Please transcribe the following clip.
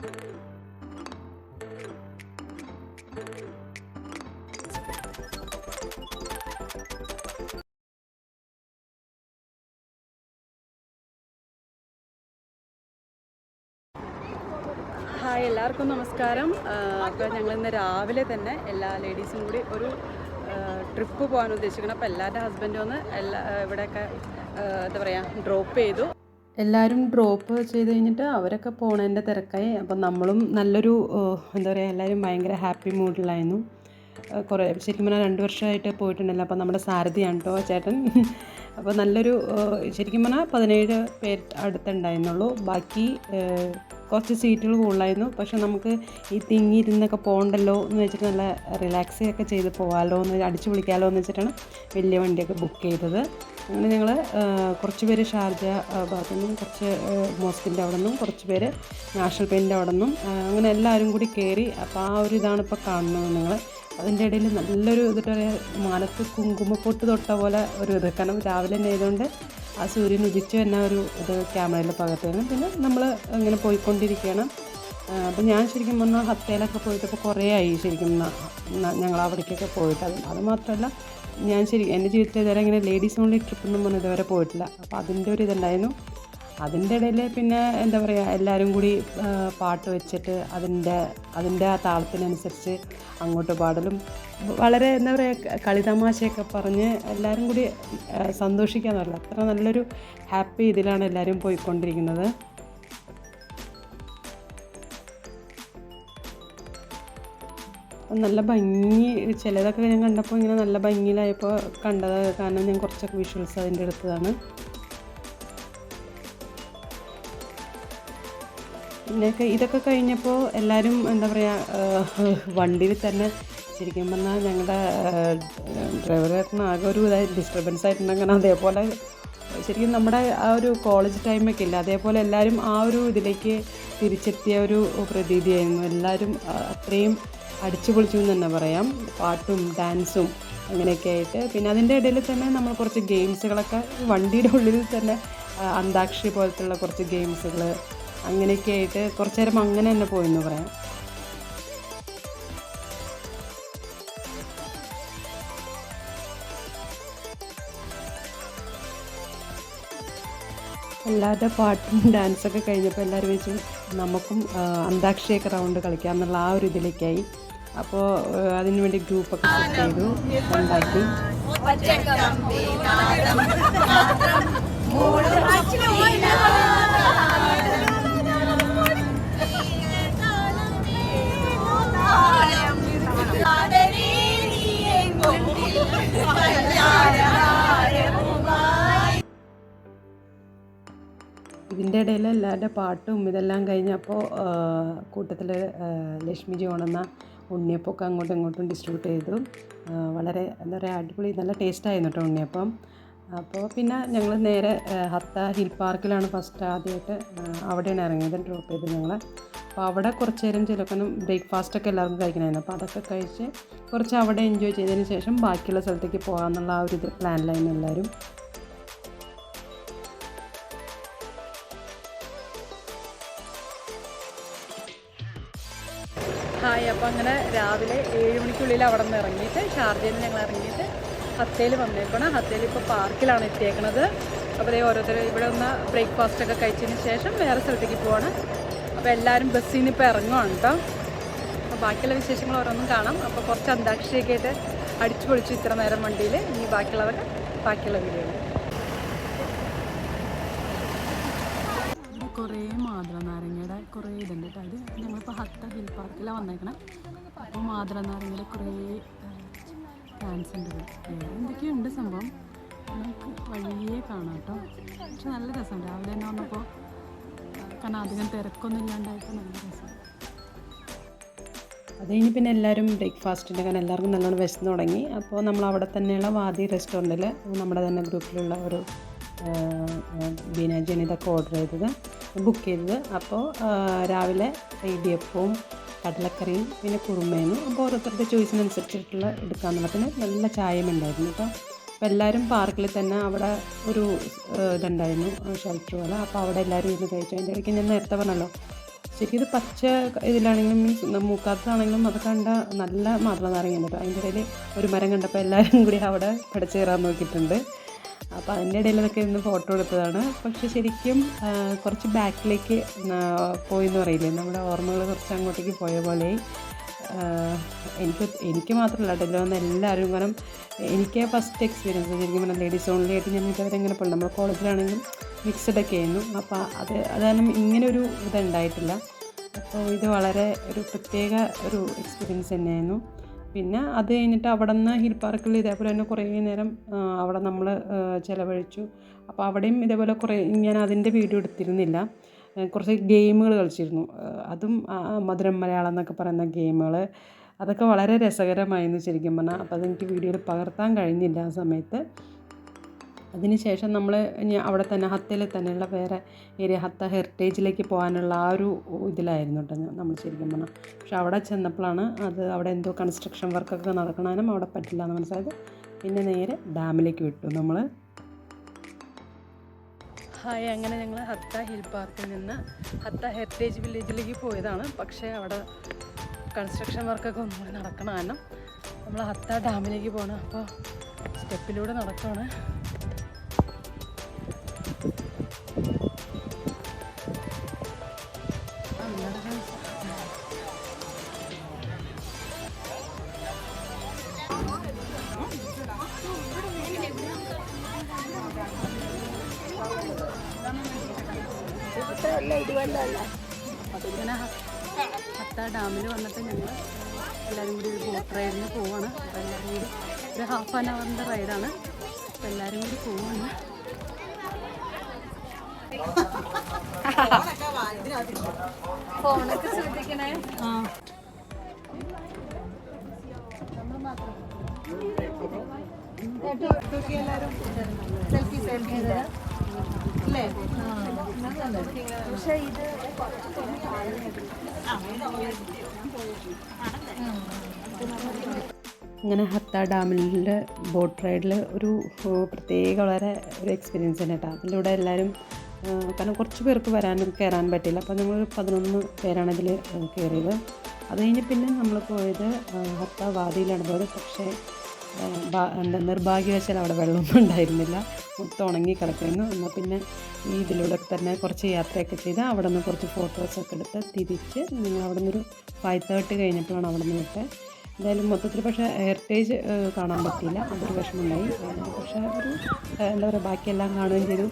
Hi, എല്ലാവർക്കും നമസ്കാരം. അപ്പോൾ ഞങ്ങളിന്ന് രാവിലെ തന്നെ എല്ലാ ലേഡീസും കൂടി ഒരു ട്രിപ്പ് പോകാൻ ഉദ്ദേശിക്കണം. അപ്പോൾ എല്ലാവരുടെ ഹസ്ബൻഡും ഒന്ന് ഇവിടെയൊക്കെ എന്താ പറയുക ഡ്രോപ്പ് ചെയ്തു. എല്ലാവരും ഡ്രോപ്പ് ചെയ്ത് കഴിഞ്ഞിട്ട് അവരൊക്കെ പോണതിൻ്റെ തിരക്കായി. അപ്പം നമ്മളും നല്ലൊരു എന്താ പറയുക, എല്ലാവരും ഭയങ്കര ഹാപ്പി മൂഡിലായിരുന്നു. കുറേ ശരിക്കും പറഞ്ഞാൽ 2 വർഷമായിട്ട് പോയിട്ടുണ്ടല്ലോ. അപ്പോൾ നമ്മുടെ സാരഥിയാണ് കേട്ടോ ചേട്ടൻ. അപ്പോൾ നല്ലൊരു ശരിക്കും പറഞ്ഞാൽ 17 പേര് അടുത്തുണ്ടായിരുന്നുള്ളൂ. ബാക്കി കുറച്ച് സീറ്റുകൾ കൂടുതലായിരുന്നു. പക്ഷെ നമുക്ക് ഈ തിങ്ങിയിരുന്നൊക്കെ പോകണ്ടല്ലോ എന്ന് വെച്ചിട്ട് നല്ല റിലാക്സ് ഒക്കെ ചെയ്ത് പോകാമല്ലോ എന്ന് അടിച്ചു പൊളിക്കാമല്ലോ എന്ന് വെച്ചിട്ടാണ് വലിയ വണ്ടിയൊക്കെ ബുക്ക് ചെയ്തത്. അങ്ങനെ ഞങ്ങൾ കുറച്ച് പേര് ഷാർജ ഭാഗത്തു നിന്നും, കുറച്ച് മോസ്കിൻ്റെ അവിടെ നിന്നും, കുറച്ച് പേര് നാഷണൽ പെയിൻ്റെ അവിടെ നിന്നും, അങ്ങനെ എല്ലാവരും കൂടി കയറി. അപ്പോൾ ആ ഒരു ഇതാണ് ഇപ്പോൾ കാണുന്നത് നിങ്ങൾ. അതിൻ്റെ ഇടയിൽ നല്ലൊരു ഇതിട്ട് പറയുക, മാനത്ത് കുങ്കുമപ്പൊട്ട് തൊട്ട പോലെ ഒരു ഇത്. കാരണം രാവിലെ തന്നെ ആയതുകൊണ്ട് ആ സൂര്യൻ ഉദിച്ച് തന്നെ ഒരു ഇത് ക്യാമറയിൽ പകർത്തുകയാണ്. പിന്നെ നമ്മൾ ഇങ്ങനെ പോയിക്കൊണ്ടിരിക്കുകയാണ്. അപ്പോൾ ഞാൻ ശരിക്കും പറഞ്ഞാൽ ഹത്തയിലൊക്കെ പോയിട്ടപ്പോൾ കുറേ ആയി ശരിക്കും ഞങ്ങൾ അവിടേക്കൊക്കെ പോയിട്ട്. അത് മാത്രമല്ല, ഞാൻ എൻ്റെ ജീവിതത്തിൽ ഇതുവരെ ഇങ്ങനെ ലേഡീസ് ഓൺലി ട്രിപ്പൊന്നും പറഞ്ഞ് ഇതുവരെ പോയിട്ടില്ല. അപ്പോൾ അതിൻ്റെ ഒരു ഇതുണ്ടായിരുന്നു. അതിൻ്റെ ഇടയിൽ പിന്നെ എന്താ പറയുക, എല്ലാവരും കൂടി പാട്ട് വെച്ചിട്ട് അതിൻ്റെ ആ താളത്തിനനുസരിച്ച് അങ്ങോട്ട് പാടലും, വളരെ എന്താ പറയുക കളിതമാശയൊക്കെ പറഞ്ഞ് എല്ലാവരും കൂടി സന്തോഷിക്കാന്ന് പറഞ്ഞാൽ അത്ര നല്ലൊരു ഹാപ്പി ഇതിലാണ് എല്ലാവരും പോയിക്കൊണ്ടിരിക്കുന്നത്. നല്ല ഭംഗി, ചിലതൊക്കെ ഞാൻ കണ്ടപ്പോൾ ഇങ്ങനെ നല്ല ഭംഗിയിലായപ്പോൾ കണ്ടത്. കാരണം ഞാൻ കുറച്ചൊക്കെ വിഷ്വൽസ് അതിൻ്റെ എടുത്തതാണ്. പിന്നെയൊക്കെ ഇതൊക്കെ കഴിഞ്ഞപ്പോൾ എല്ലാവരും എന്താ പറയുക വണ്ടിയിൽ തന്നെ ശരിക്കും പറഞ്ഞാൽ ഞങ്ങളുടെ ഡ്രൈവറായിരുന്നു ആകെ ഒരു ഡിസ്റ്റർബൻസ് ആയിട്ടുണ്ടെങ്കിൽ, അതേപോലെ ശരിക്കും നമ്മുടെ ആ ഒരു കോളേജ് ടൈമൊക്കെ ഇല്ല, അതേപോലെ എല്ലാവരും ആ ഒരു ഇതിലേക്ക് തിരിച്ചെത്തിയ ഒരു പ്രതീതിയായിരുന്നു. എല്ലാവരും അത്രയും അടിച്ചു പൊളിച്ചു എന്ന് തന്നെ പറയാം, പാട്ടും ഡാൻസും അങ്ങനെയൊക്കെ ആയിട്ട്. പിന്നെ അതിൻ്റെ ഇടയിൽ തന്നെ നമ്മൾ കുറച്ച് ഗെയിംസുകളൊക്കെ വണ്ടിയുടെ ഉള്ളിൽ തന്നെ അന്താക്ഷരി പോലത്തുള്ള കുറച്ച് ഗെയിംസുകൾ അങ്ങനെയൊക്കെ ആയിട്ട് കുറച്ച് നേരം അങ്ങനെ തന്നെ പോയെന്ന് പറയാം. എല്ലാവരുടെ പാട്ടും ഡാൻസൊക്കെ കഴിഞ്ഞപ്പോൾ എല്ലാവരും വെച്ച് നമുക്കും അന്താക്ഷരിയൊക്കെ റൗണ്ട് കളിക്കാം എന്നുള്ള ആ ഒരു ഇതിലേക്കായി. അപ്പോൾ അതിനു വേണ്ടി ഗ്രൂപ്പൊക്കെ സെറ്റ് ചെയ്തു, ഉണ്ടാക്കി. ഇതിൻ്റെ ഇടയിൽ എല്ലാവരുടെ പാട്ടും ഇതെല്ലാം കഴിഞ്ഞപ്പോൾ കൂട്ടത്തിൽ ലക്ഷ്മിജി കൊണ്ടുവന്ന ഉണ്ണിയപ്പമൊക്കെ അങ്ങോട്ടും ഇങ്ങോട്ടും ഡിസ്ട്രിബ്യൂട്ട് ചെയ്തു. വളരെ എന്താ പറയുക അടിപൊളി, നല്ല ടേസ്റ്റായിരുന്നു കേട്ടോ ഉണ്ണിയപ്പം. അപ്പോൾ പിന്നെ ഞങ്ങൾ നേരെ ഹത്ത ഹിൽ പാർക്കിലാണ് ഫസ്റ്റ് ആദ്യമായിട്ട് അവിടെയാണ് ഇറങ്ങിയത്, ഡ്രോപ്പ് ചെയ്ത് ഞങ്ങൾ. അപ്പോൾ അവിടെ കുറച്ച് നേരം ചിലപ്പോൾ ബ്രേക്ക്ഫാസ്റ്റൊക്കെ എല്ലാവർക്കും കഴിക്കണമായിരുന്നു. അപ്പോൾ അതൊക്കെ കഴിച്ച് കുറച്ച് അവിടെ എൻജോയ് ചെയ്തതിന് ശേഷം ബാക്കിയുള്ള സ്ഥലത്തേക്ക് പോകാമെന്നുള്ള ആ ഒരു പ്ലാനിലായിരുന്നു എല്ലാവരും. ഹായ്, അപ്പോൾ അങ്ങനെ രാവിലെ 7 മണിക്കുള്ളിൽ അവിടെ നിന്ന് ഇറങ്ങിയിട്ട് ഷാർജയിൽ നിന്ന് ഞങ്ങൾ ഇറങ്ങിയിട്ട് ഹത്തയിൽ വന്നേക്കണം. ഹത്തയിൽ ഇപ്പോൾ പാർക്കിലാണ് എത്തിയേക്കണത്. അപ്പോൾ ഓരോരുത്തർ ഇവിടെ ഒന്ന് ബ്രേക്ക്ഫാസ്റ്റൊക്കെ കഴിച്ചതിന് ശേഷം വേറെ സ്ഥലത്തേക്ക് പോവാണ്. അപ്പോൾ എല്ലാവരും ബസ്സിൽ നിന്ന് ഇപ്പോൾ ഇറങ്ങുവാണ് കേട്ടോ. അപ്പോൾ ബാക്കിയുള്ള വിശേഷങ്ങൾ ഓരോന്നും കാണാം. അപ്പോൾ കുറച്ച് അന്താക്ഷരിയൊക്കെ ആയിട്ട് അടിച്ചു പൊളിച്ചു ഇത്ര നേരം വണ്ടിയിൽ. ഇനി ബാക്കിയുള്ളതൊക്കെ ബാക്കിയുള്ള വീഡിയോയിൽ. കുറേ മാതള നാരങ്ങയുടെ കുറേ ഇതുണ്ട് കേട്ടോ. അത് ഞങ്ങളിപ്പോൾ ഹത്ത ഹിൽ പാർക്കിലാണ് വന്നേക്കണേ. അപ്പോൾ മാതള നാരങ്ങയുടെ കുറേ ഡാൻസ് ഉണ്ട്, എന്തൊക്കെയുണ്ട് സംഭവം നമുക്ക് വഴിയേ കാണാം കേട്ടോ. പക്ഷെ നല്ല രസമുണ്ട്. രാവിലെ തന്നെ വന്നപ്പോൾ കാരണം അധികം തിരക്കൊന്നും ഇല്ലാണ്ടായപ്പോൾ നല്ല രസം. അത് കഴിഞ്ഞ് പിന്നെ എല്ലാവരും ബ്രേക്ക്ഫാസ്റ്റിൻ്റെ കാരണം എല്ലാവർക്കും നല്ലോണം വിശന്ന് തുടങ്ങി. അപ്പോൾ നമ്മൾ അവിടെ തന്നെയുള്ള വാദി റെസ്റ്റോറൻറ്റിൽ നമ്മുടെ തന്നെ ഗ്രൂപ്പിലുള്ള ഒരു ബീനാജിയാണ് ഇതൊക്കെ ഓർഡർ ചെയ്തത്, ബുക്ക് ചെയ്തത്. അപ്പോൾ രാവിലെ ഇടിയപ്പവും കടലക്കറിയും പിന്നെ കുറുമേനും. അപ്പോൾ ഓരോരുത്തരുടെ ചോയ്സിനനുസരിച്ചിട്ടുള്ള എടുക്കാമെന്നുള്ള. പിന്നെ നല്ല ചായയും ഉണ്ടായിരുന്നു കേട്ടോ. അപ്പോൾ എല്ലാവരും പാർക്കിൽ തന്നെ അവിടെ ഒരു ഇതുണ്ടായിരുന്നു ഷെൽട്ടർ പോലെ. അപ്പോൾ അവിടെ എല്ലാവരും ഇരുന്ന് കഴിച്ചു. അതിൻ്റെ ഇടയ്ക്ക് ഞാൻ നേരത്തെ പറഞ്ഞല്ലോ ശരിക്കും ഇത് പച്ച ഇതിലാണെങ്കിലും മീൻസ് മൂക്കാത്തതാണെങ്കിലും അത് കണ്ട നല്ല മാതള നാരങ്ങ കേട്ടോ. അതിൻ്റെ ഇടയിൽ ഒരു മരം കണ്ടപ്പോൾ എല്ലാവരും കൂടി അവിടെ പിടച്ച് കയറാൻ നോക്കിയിട്ടുണ്ട്. അപ്പോൾ അതിൻ്റെ ഇടയിൽ നിന്നൊക്കെ ഇന്ന് ഫോട്ടോ എടുത്തതാണ്. പക്ഷേ ശരിക്കും കുറച്ച് ബാക്കിലേക്ക് പോയി എന്ന് പറയില്ലേ, നമ്മുടെ ഓർമ്മകൾ കുറച്ച് അങ്ങോട്ടേക്ക് പോയ പോലെ എനിക്ക് മാത്രമല്ല കേട്ടോ, ഇതിൽ വന്ന എല്ലാവരും. കാരണം എനിക്ക് ഫസ്റ്റ് എക്സ്പീരിയൻസ് ശരിക്കും പറഞ്ഞാൽ ലേഡീസ് ഓൺലി ആയിട്ട് ഞാൻ ഇതുവരെ എങ്ങനെ പോയി, നമ്മുടെ കോളേജിലാണെങ്കിലും മിക്സഡൊക്കെ ആയിരുന്നു. അപ്പോൾ അത് കാരണം ഇങ്ങനൊരു ഇതുണ്ടായിട്ടില്ല. അപ്പോൾ ഇത് വളരെ ഒരു പ്രത്യേക ഒരു എക്സ്പീരിയൻസ് തന്നെയായിരുന്നു. പിന്നെ അത് കഴിഞ്ഞിട്ട് അവിടെ നിന്ന് ഹിൽ പാർക്കിൽ ഇതേപോലെ തന്നെ കുറേ നേരം അവിടെ നമ്മൾ ചിലവഴിച്ചു. അപ്പോൾ അവിടെയും ഇതേപോലെ കുറേ, ഞാൻ അതിൻ്റെ വീഡിയോ എടുത്തിരുന്നില്ല, കുറച്ച് ഗെയിമുകൾ കളിച്ചിരുന്നു. അതും മധുരം മലയാളം എന്നൊക്കെ പറയുന്ന ഗെയിമുകൾ, അതൊക്കെ വളരെ രസകരമായിരുന്നു ശരിക്കും പറഞ്ഞാൽ. അപ്പോൾ അതെനിക്ക് വീഡിയോയിൽ പകർത്താൻ കഴിഞ്ഞില്ല ആ സമയത്ത്. അതിനുശേഷം നമ്മൾ അവിടെ തന്നെ ഹത്തയിൽ തന്നെയുള്ള വേറെ ഏരിയ ഹത്ത ഹെറിറ്റേജിലേക്ക് പോകാനുള്ള ആ ഒരു ഇതിലായിരുന്നു കേട്ടോ നമ്മൾ ശരിക്കും പറഞ്ഞാൽ. പക്ഷെ അവിടെ ചെന്നപ്പോഴാണ് അവിടെ എന്തോ കൺസ്ട്രക്ഷൻ വർക്കൊക്കെ നടക്കണതിനും അവിടെ പറ്റില്ല എന്ന് മനസ്സിലായത്. പിന്നെ നേരെ ഡാമിലേക്ക് വിട്ടു നമ്മൾ. ഹായ്, അങ്ങനെ ഞങ്ങൾ ഹത്ത ഹിൽ പാർക്കിൽ നിന്ന് ഹത്ത ഹെറിറ്റേജ് വില്ലേജിലേക്ക് പോയതാണ്. പക്ഷേ അവിടെ കൺസ്ട്രക്ഷൻ വർക്കൊക്കെ ഒന്നുകൂടി നടക്കണം കാരണം നമ്മൾ ഹത്ത ഡാമിലേക്ക് പോകണം. അപ്പോൾ സ്റ്റെപ്പിലൂടെ നടക്കുകയാണ്. അതിങ്ങനെ ഹത്ത ഡാമിൽ വന്നിട്ട് ഞങ്ങൾ എല്ലാവരും കൂടി ഒരു ബോട്ട് റൈഡിന് പോവാണ്. അപ്പോൾ എല്ലാവരും കൂടി ഒരു ഹാഫ് ആൻ അവറിൻ്റെ റൈഡാണ്. അപ്പോൾ എല്ലാവരും കൂടി പോവാണ്. ഫോണൊക്കെ ശ്രദ്ധിക്കണേ. നമ്മൾ മാത്രം എല്ലാവരും സെൽഫി അല്ലേ? പക്ഷേ ഇത് ഇങ്ങനെ ഹത്ത ഡാമിലെ ബോട്ട് റൈഡിൽ ഒരു പ്രത്യേക വളരെ ഒരു എക്സ്പീരിയൻസ് തന്നെ കേട്ടോ. അതിലൂടെ എല്ലാവരും, കാരണം കുറച്ച് പേർക്ക് കയറാൻ പറ്റില്ല. അപ്പോൾ നമ്മൾ 11 പേരാണ് ഇതിൽ കയറിയത്. അത് കഴിഞ്ഞ് പിന്നെ നമ്മൾ പോയത് ഹത്ത വാദിയിലാണ് പോയത്. പക്ഷേ നിർഭാഗ്യവശാൽ അവിടെ വെള്ളമൊന്നും ഉണ്ടായിരുന്നില്ല, മൊത്തം ഉണങ്ങി കിടക്കുന്നു. എന്നാൽ പിന്നെ ഈ ഇതിലൂടെ തന്നെ കുറച്ച് യാത്രയൊക്കെ ചെയ്ത് അവിടെ നിന്ന് കുറച്ച് ഫോട്ടോസൊക്കെ എടുത്ത് തിരിച്ച് നിങ്ങൾ അവിടെ നിന്നൊരു 5:30 കഴിഞ്ഞിട്ടാണ് അവിടെ നിന്ന് വിട്ടത്. എന്തായാലും മൊത്തത്തിൽ പക്ഷേ ഹെറിറ്റേജ് കാണാൻ പറ്റിയില്ല, അതൊരു വിഷമമുണ്ടായി. പക്ഷേ ഒരു എന്താ പറയുക, ബാക്കിയെല്ലാം കാണുകയും ചെയ്തു.